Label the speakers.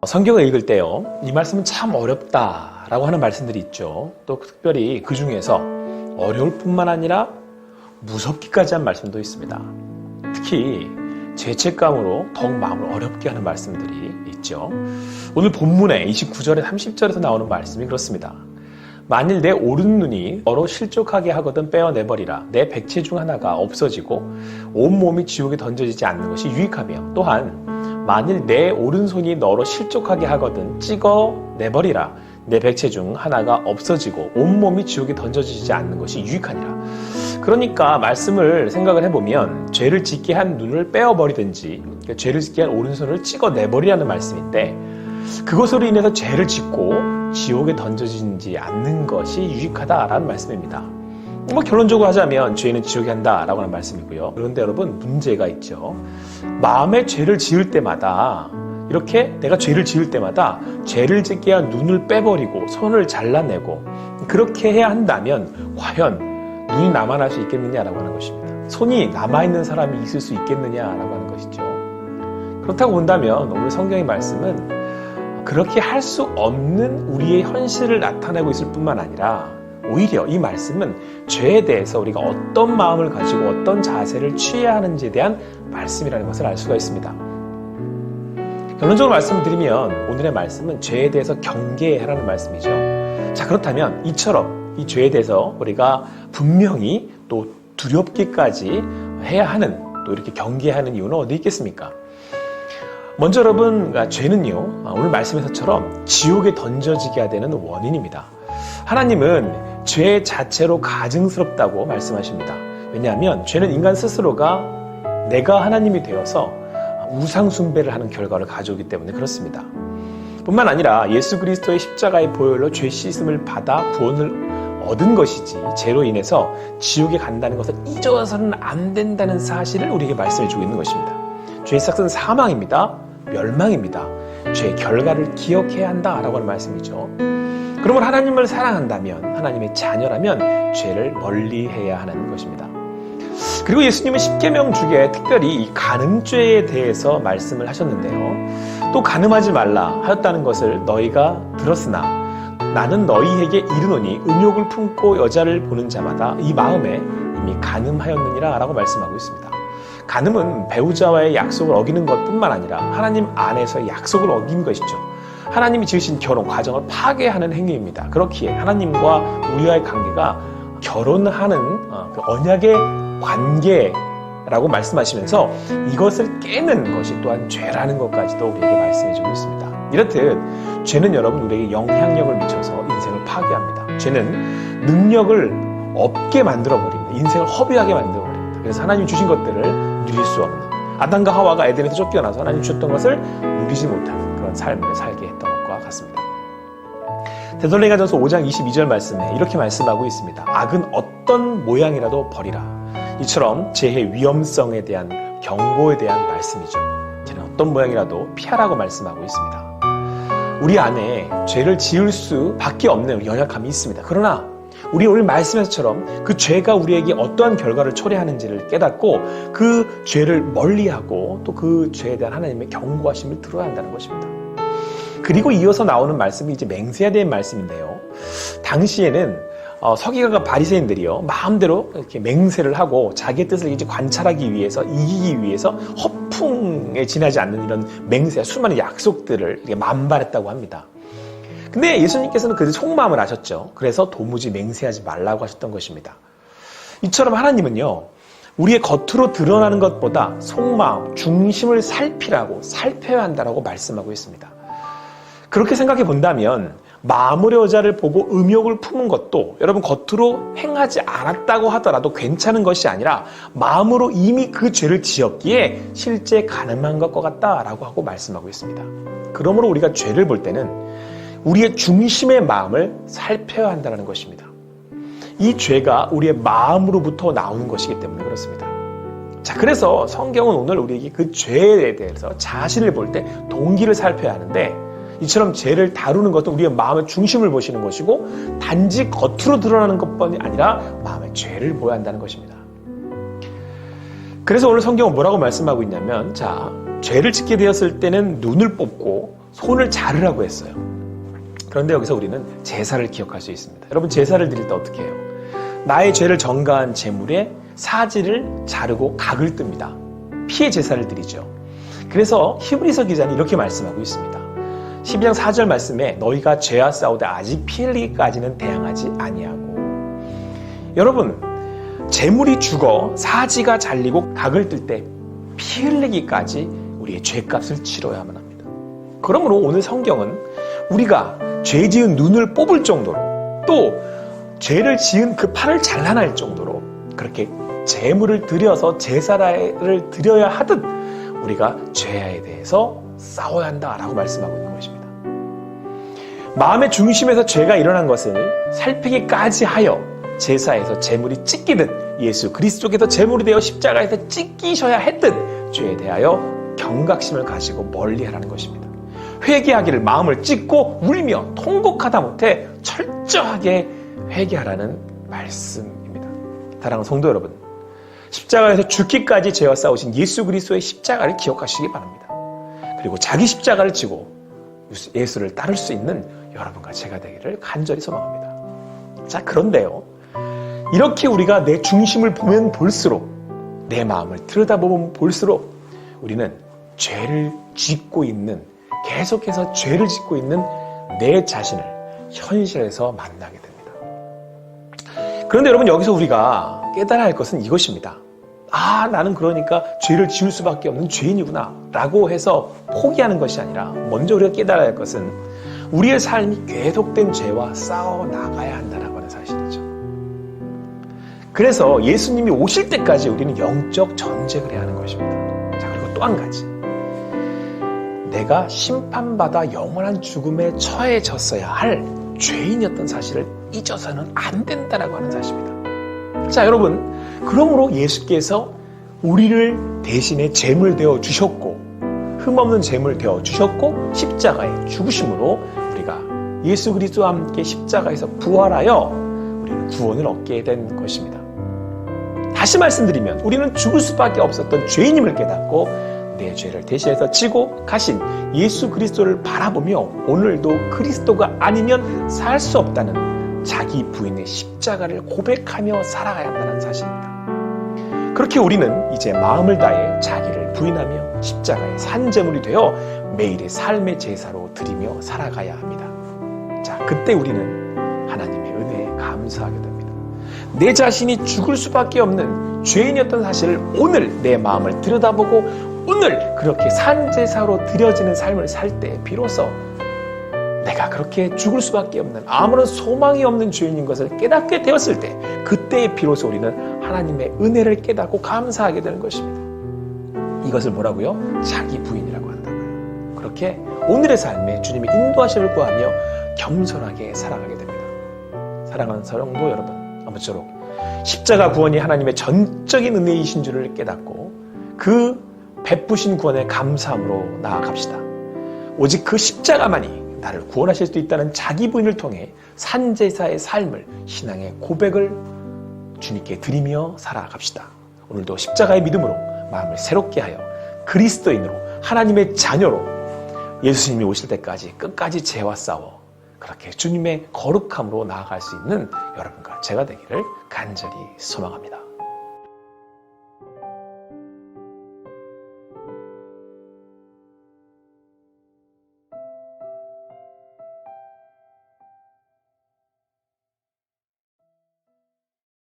Speaker 1: 성경을 읽을 때요, 이 말씀은 참 어렵다라고 하는 말씀들이 있죠. 또 특별히 그 중에서 어려울 뿐만 아니라 무섭기까지 한 말씀도 있습니다. 특히 죄책감으로 더욱 마음을 어렵게 하는 말씀들이 있죠. 오늘 본문의 29절에 30절에서 나오는 말씀이 그렇습니다. 만일 내 오른눈이 너로 실족하게 하거든 빼어내버리라. 내 백체 중 하나가 없어지고 온몸이 지옥에 던져지지 않는 것이 유익하며, 또한 만일 내 오른손이 너로 실족하게 하거든 찍어내버리라. 내 백체 중 하나가 없어지고 온몸이 지옥에 던져지지 않는 것이 유익하니라. 그러니까 말씀을 생각을 해보면 죄를 짓게 한 눈을 빼어버리든지 죄를 짓게 한 오른손을 찍어내버리라는 말씀인데, 그것으로 인해서 죄를 짓고 지옥에 던져지지 않는 것이 유익하다라는 말씀입니다. 결론적으로 하자면 죄는 지옥에 한다라고 하는 말씀이고요. 그런데 여러분, 문제가 있죠. 마음에 죄를 지을 때마다, 이렇게 내가 죄를 지을 때마다 죄를 짓게 한 눈을 빼버리고 손을 잘라내고 그렇게 해야 한다면 과연 눈이 남아날 수 있겠느냐라고 하는 것입니다. 손이 남아있는 사람이 있을 수 있겠느냐라고 하는 것이죠. 그렇다고 본다면 오늘 성경의 말씀은 그렇게 할 수 없는 우리의 현실을 나타내고 있을 뿐만 아니라, 오히려 이 말씀은 죄에 대해서 우리가 어떤 마음을 가지고 어떤 자세를 취해야 하는지에 대한 말씀이라는 것을 알 수가 있습니다. 결론적으로 말씀을 드리면 오늘의 말씀은 죄에 대해서 경계하라는 말씀이죠. 자, 그렇다면 이처럼 이 죄에 대해서 우리가 분명히 또 두렵기까지 해야 하는, 또 이렇게 경계하는 이유는 어디 있겠습니까? 먼저 여러분, 죄는요, 오늘 말씀에서처럼 지옥에 던져지게 되는 원인입니다. 하나님은 죄 자체로 가증스럽다고 말씀하십니다. 왜냐하면 죄는 인간 스스로가 내가 하나님이 되어서 우상 숭배를 하는 결과를 가져오기 때문에 그렇습니다. 뿐만 아니라 예수 그리스도의 십자가의 보혈로 죄 씻음을 받아 구원을 얻은 것이지, 죄로 인해서 지옥에 간다는 것을 잊어서는 안 된다는 사실을 우리에게 말씀해 주고 있는 것입니다. 죄의 삭은 사망입니다. 멸망입니다. 죄의 결과를 기억해야 한다라고 하는 말씀이죠. 그러면 하나님을 사랑한다면, 하나님의 자녀라면 죄를 멀리해야 하는 것입니다. 그리고 예수님은 십계명 중에 특별히 이 간음죄에 대해서 말씀을 하셨는데요. 또 간음하지 말라 하였다는 것을 너희가 들었으나 나는 너희에게 이르노니 음욕을 품고 여자를 보는 자마다 이 마음에 이미 간음하였느니라 라고 말씀하고 있습니다. 간음은 배우자와의 약속을 어기는 것뿐만 아니라 하나님 안에서의 약속을 어기는 것이죠. 하나님이 지으신 결혼 과정을 파괴하는 행위입니다. 그렇기에 하나님과 우리와의 관계가 결혼하는 그 언약의 관계라고 말씀하시면서 이것을 깨는 것이 또한 죄라는 것까지도 우리에게 말씀해주고 있습니다. 이렇듯 죄는 여러분 우리에게 영향력을 미쳐서 인생을 파괴합니다. 죄는 능력을 없게 만들어버립니다. 인생을 허비하게 만들어버립니다. 그래서 하나님 주신 것들을 누릴 수 없는, 아담과 하와가 에덴에서 쫓겨나서 하나님 주셨던 것을 누리지 못하는 그런 삶을 살게 했던 것과 같습니다. 데살로니가전서 5장 22절 말씀에 이렇게 말씀하고 있습니다. 악은 어떤 모양이라도 버리라. 이처럼 죄의 위험성에 대한 경고에 대한 말씀이죠. 죄는 어떤 모양이라도 피하라고 말씀하고 있습니다. 우리 안에 죄를 지을 수밖에 없는 연약함이 있습니다. 그러나 우리 오늘 말씀에서처럼 그 죄가 우리에게 어떠한 결과를 초래하는지를 깨닫고 그 죄를 멀리하고 또 그 죄에 대한 하나님의 경고하심을 들어야 한다는 것입니다. 그리고 이어서 나오는 말씀이 이제 맹세에 대한 말씀인데요. 당시에는 서기관과 바리새인들이요, 마음대로 이렇게 맹세를 하고 자기의 뜻을 이제 관찰하기 위해서, 이기기 위해서 허풍에 지나지 않는 이런 맹세, 수많은 약속들을 이렇게 만발했다고 합니다. 근데 예수님께서는 그 속마음을 아셨죠. 그래서 도무지 맹세하지 말라고 하셨던 것입니다. 이처럼 하나님은요, 우리의 겉으로 드러나는 것보다 속마음, 중심을 살펴야 한다고 말씀하고 있습니다. 그렇게 생각해 본다면 마음으로 여자를 보고 음욕을 품은 것도 여러분 겉으로 행하지 않았다고 하더라도 괜찮은 것이 아니라 마음으로 이미 그 죄를 지었기에 실제 가늠한 것과 같다라고 하고 말씀하고 있습니다. 그러므로 우리가 죄를 볼 때는 우리의 중심의 마음을 살펴야 한다는 것입니다. 이 죄가 우리의 마음으로부터 나오는 것이기 때문에 그렇습니다. 자, 그래서 성경은 오늘 우리에게 그 죄에 대해서 자신을 볼 때 동기를 살펴야 하는데, 이처럼 죄를 다루는 것도 우리의 마음의 중심을 보시는 것이고 단지 겉으로 드러나는 것뿐이 아니라 마음의 죄를 보여야 한다는 것입니다. 그래서 오늘 성경은 뭐라고 말씀하고 있냐면, 자, 죄를 짓게 되었을 때는 눈을 뽑고 손을 자르라고 했어요. 그런데 여기서 우리는 제사를 기억할 수 있습니다. 여러분, 제사를 드릴 때 어떻게 해요? 나의 죄를 전가한 제물에 사지를 자르고 각을 뜹니다. 피해 제사를 드리죠. 그래서 히브리서 기자는 이렇게 말씀하고 있습니다. 12장 4절 말씀에 너희가 죄와 싸우되 아직 피 흘리기까지는 대항하지 아니하고. 여러분, 제물이 죽어 사지가 잘리고 각을 뜰 때 피 흘리기까지 우리의 죄값을 치러야만 합니다. 그러므로 오늘 성경은 우리가 죄 지은 눈을 뽑을 정도로, 또 죄를 지은 그 팔을 잘라낼 정도로 그렇게 제물을 드려서 제사를 드려야 하듯 우리가 죄에 대해서 싸워야 한다라고 말씀하고 있는 것입니다. 마음의 중심에서 죄가 일어난 것을 살피기까지 하여 제사에서 제물이 찢기듯 예수 그리스도께서 제물이 되어 십자가에서 찢기셔야 했듯 죄에 대하여 경각심을 가지고 멀리하라는 것입니다. 회개하기를 마음을 찢고 울며 통곡하다 못해 철저하게 회개하라는 말씀입니다. 사랑하는 성도 여러분, 십자가에서 죽기까지 죄와 싸우신 예수 그리스도의 십자가를 기억하시기 바랍니다. 그리고 자기 십자가를 지고 예수를 따를 수 있는 여러분과 제가 되기를 간절히 소망합니다. 자, 그런데요, 이렇게 우리가 내 중심을 보면 볼수록, 내 마음을 들여다보면 볼수록 우리는 죄를 짓고 있는, 계속해서 죄를 짓고 있는 내 자신을 현실에서 만나게 됩니다. 그런데 여러분, 여기서 우리가 깨달아야 할 것은 이것입니다. 아, 나는 그러니까 죄를 지을 수밖에 없는 죄인이구나 라고 해서 포기하는 것이 아니라, 먼저 우리가 깨달아야 할 것은 우리의 삶이 계속된 죄와 싸워 나가야 한다는 사실이죠. 그래서 예수님이 오실 때까지 우리는 영적 전쟁을 해야 하는 것입니다. 자, 그리고 또 한 가지, 내가 심판받아 영원한 죽음에 처해졌어야 할 죄인이었던 사실을 잊어서는 안 된다라고 하는 사실입니다. 자, 여러분, 그러므로 예수께서 우리를 대신에 제물 되어 주셨고, 흠없는 제물 되어 주셨고, 십자가에 죽으심으로 우리가 예수 그리스도와 함께 십자가에서 부활하여 우리는 구원을 얻게 된 것입니다. 다시 말씀드리면 우리는 죽을 수밖에 없었던 죄인임을 깨닫고 내 죄를 대신해서 지고 가신 예수 그리스도를 바라보며 오늘도 그리스도가 아니면 살 수 없다는 자기 부인의 십자가를 고백하며 살아가야 한다는 사실입니다. 그렇게 우리는 이제 마음을 다해 자기를 부인하며 십자가의 산제물이 되어 매일의 삶의 제사로 드리며 살아가야 합니다. 자, 그때 우리는 하나님의 은혜에 감사하게 됩니다. 내 자신이 죽을 수밖에 없는 죄인이었던 사실을 오늘 내 마음을 들여다보고 오늘 그렇게 산제사로 드려지는 삶을 살 때 비로소 내가 그렇게 죽을 수밖에 없는, 아무런 소망이 없는 죄인인 것을 깨닫게 되었을 때, 그때에 비로소 우리는 하나님의 은혜를 깨닫고 감사하게 되는 것입니다. 이것을 뭐라고요? 자기 부인이라고 한다고요. 그렇게 오늘의 삶에 주님의 인도하심을 구하며 겸손하게 살아가게 됩니다. 사랑하는 성도 여러분, 아무쪼록 십자가 구원이 하나님의 전적인 은혜이신 줄을 깨닫고 그 베푸신 구원에 감사함으로 나아갑시다. 오직 그 십자가만이 나를 구원하실 수 있다는 자기 부인을 통해 산제사의 삶을, 신앙의 고백을 주님께 드리며 살아갑시다. 오늘도 십자가의 믿음으로 마음을 새롭게 하여 그리스도인으로, 하나님의 자녀로 예수님이 오실 때까지 끝까지 죄와 싸워 그렇게 주님의 거룩함으로 나아갈 수 있는 여러분과 제가 되기를 간절히 소망합니다.